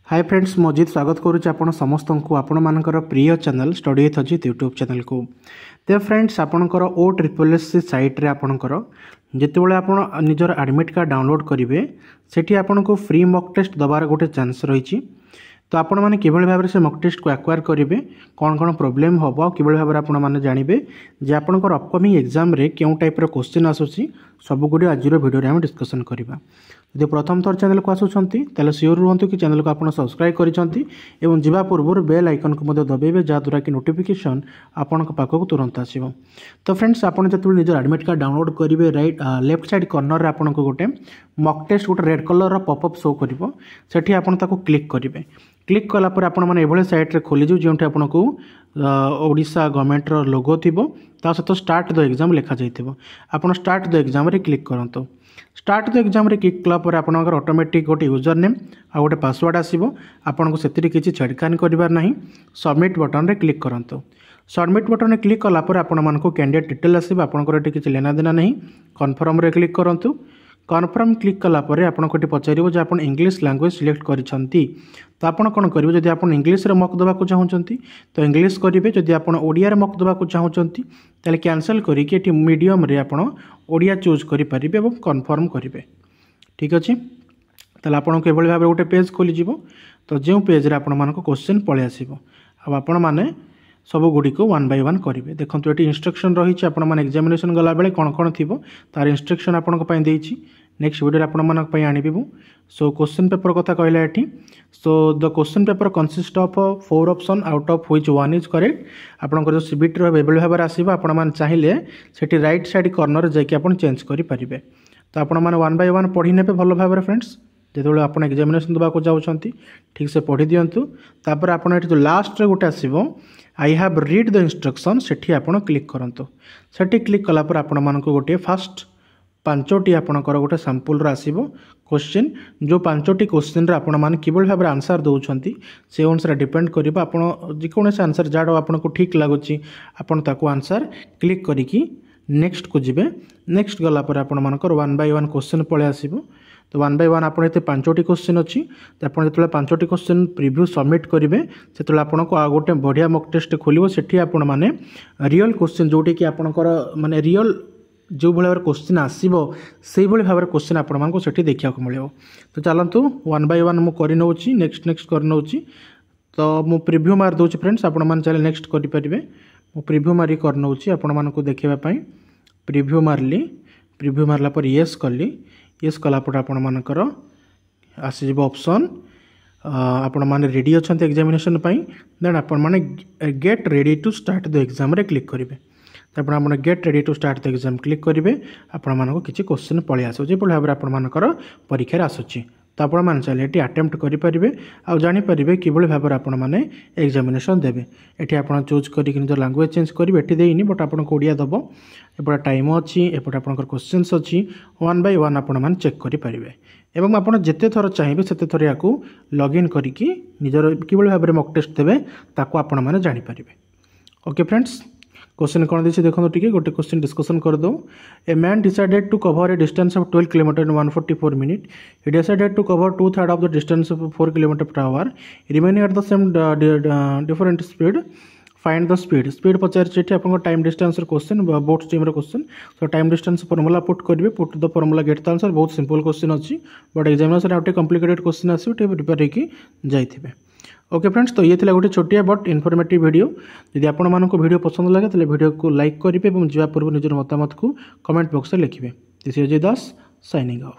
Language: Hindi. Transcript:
हाय फ्रेंड्स मजिद स्वागत करुच्ची आपण समस्त को आपण मानकर प्रिय channel study with Ajit YouTube channel को। तो फ्रेंड्स आपणकर OSSC साइट रे आपणकर जितेबाला आपण निजर एडमिट कार्ड डाउनलोड करेंगे सेठी आपण को फ्री मॉक टेस्ट दबार गोटे चांस रही। तो आपण मैंने किभली भाव से मॉक टेस्ट को एक्वायर करेंगे कौन कौन प्रोब्लेम हम और किभली भाव आपण मैंने जानवे जे आपणकर अपकमिंग एग्जाम रे क्यों टाइप क्वेश्चन आसूसी सबुगुड़ी आज वीडियो में डिस्कसन करवा। यदि प्रथम थर चैनल को आसुंच सियोर रुहतु कि चैनल को आप सब्सक्राइब करें जा पूर्व बेल आइकन को दबाइबे जहाँद्वारा कि नोटिफिकेशन आपण पाखक तुरंत आसो। तो फ्रेंड्स आप जो निज एडमिट कार्ड डाउनलोड करेंगे राइट लेफ्ट साइड कॉर्नर रे आपन को गोटे मॉक टेस्ट गोटे रेड कलर पॉपअप शो करिवो सेठी आपण ताको क्लिक करेंगे। क्लिक कला पर आपण माने एभले साइट रे खोली जो आपन को ओडिशा गवर्नमेंट रो लोगो थिबो ता सहित स्टार्ट द एग्जाम लिखा जाइथिबो। आपण स्टार्ट द एग्जाम रे क्लिक करंतो। स्टार्ट द एग्जाम रे क्लिक कला पर आपनकर ऑटोमेटिक गोटे यूजर नेम आ गोटे पासवर्ड आसीबो। आपन को सेतिरि किछि छेड़खानी करिवार नाही। सबमिट बटन रे क्लिक करंतो। सबमिट बटन रे क्लिक कला पर आपण मन को कैंडिडेट डिटेल आसीबो। आपनकर एटी किछि लेना देना नहीं। कन्फर्म रे क्लिक करंतो। कन्फर्म क्लिक कला पर आपन को पचारिबो जे आपन इंग्लिश लैंग्वेज सिलेक्ट करिसंती। तो आपन कोन करिवो जदि आपन इंग्लिश रे मॉक दबा को चाहउचंती तो इंग्लिश करिवे। जदि आपन ओडिया रे मॉक दबा को चाहउचंती ताले कैंसिल करी कि एटी मीडियम रे आपन ओडिया चूज करि परिबे एवं कन्फर्म करिवे। ठीक अछि ताले आपन को एभली भाबे गोटे पेज खोली जिवो। तो जे पेज रे आपन मान को क्वेश्चन पळे आसीबो। अब आपन माने सब गुडी को वन बाय वन करेंगे। देखो ये इंस्ट्रक्शन रही आपण मैंने एग्जामिनेशन गला बेले कौन कौन थी तार इंस्ट्रक्शन आपण देछि। नेक्स्ट वीडियो आपण मान आनिबी मु। सो क्वेश्चन पेपर कथा कहला एठी। So the question paper consist of 4 option out of which one is correct. आपन जो सीबीट रो एबल भाबरे आसीबो आपण मान चाहिए सेठी राइट साइड कॉर्नर जाकि आपण चेंज करि परिबे। तो आपण मान वन बाय वन पढ़ी नेबे भलो भाबरे फ्रेंड्स। जेतबेले आपण एग्जामिनेशन दबा को जाउछंती ठीक से पढ़ी दियंतु। तापर आपण एठी जो लास्ट रे गोटे आसीबो I have read the instruction सेठी आपण क्लिक करंतु। सेठी क्लिक कला पर आपण मान को गोटे फास्ट पांचोटी आपणकर गोटे सैंपल आसीबो क्वेश्चन। जो पांचोटी क्वेश्चन रे आपण मान किबल भाबरे आंसर दउछंती से अनुसार डिपेंड करिबा। आपण जेकोनसे आंसर जाडो आपण को ठीक लागुची आपण ताको आंसर क्लिक करिकी नेक्स्ट को जिबे। नेक्स्ट गला पर आपण मानकर वन बाय वन क्वेश्चन पळे आसीबो। तो वन बाय वन आपन एते पांचोटी क्वेश्चन अछि। तो आपन जेतले पांचोटी क्वेश्चन प्रीव्यू सबमिट करिवे सेतले आपन को आ गोटे बढ़िया मॉक टेस्ट खोलिवो। सेठी आपन माने रियल क्वेश्चन जोटी कि आपनकर माने रियल जो भाव क्वेश्चन आसो से भाव क्वेश्चन आपण मान को सेठी देखा मिले। तो चलतु वन बाय वन मु कर नौची नेक्स्ट नेक्स्ट कर नौची। तो मु प्रिव्यू मार दूची फ्रेंड्स आपण मान चले नेक्स्ट करि परिबे। मु प्रिव्यू मारी कर नौची आपण मान को देखिबा पई। प्रिव्यू मारली प्रिव्यू मारला पर यस कली यस कला पर आपण मानकर आसी जिवो ऑप्शन आपण माने रेडी अछंती एग्जामिनेशन पई। देन आपण माने get ready to start the exam रे क्लिक करिवे। तो आप get ready to start the exam click करेंगे। आपको किसी क्वेश्चन पलि आसो जो भाव में आपर परीक्षा आसूँ। तो आप चलिए ये अटेम्प्ट करेंगे आ जापर कि भाव में आपने एग्जामिनेशन देवे। ये आप चूज कर लैंग्वेज चेंज करेंगे ये देनी बट आपको ओडिया दब एपटे टाइम अच्छी एपटे आप क्वेश्चंस अच्छी वन बाय वन आप चेक करेंगे। एवं आप जिते थर चाहिए से थर या लॉगिन करके निजर कि भाव में मॉक टेस्ट देवे ताको आपण मैंने जापर। ओके फ्रेंड्स क्वेश्चन कौन देखिए देखो टे गोटे क्वेश्चन डिस्कसन कर दो। A man decided to cover a distance of 12 kilometre in 144 minute. He decided to cover 2/3 of the distance of 4 kilometre per hour remaining at the same different speed. Find the speed. Speed पचार आप time distance question both team question. तो टाइम डिस्टेंस फॉर्मूला पुट करेंगे put the formula get the answer. बहुत सिंपल क्वेश्चन अच्छी but examination out complicated question आसो प्रिपेयर होगी जाइए। ओके फ्रेंड्स तो ये थी गोटे छोटिया बट इनफॉर्मेटिव वीडियो। यदि आपण मानक वीडियो पसंद लगे तो वीडियो को लाइक करेंगे और जा पूर्व निजर मतामत को कमेंट बॉक्स में लिखिए। This is Ajay Das signing off.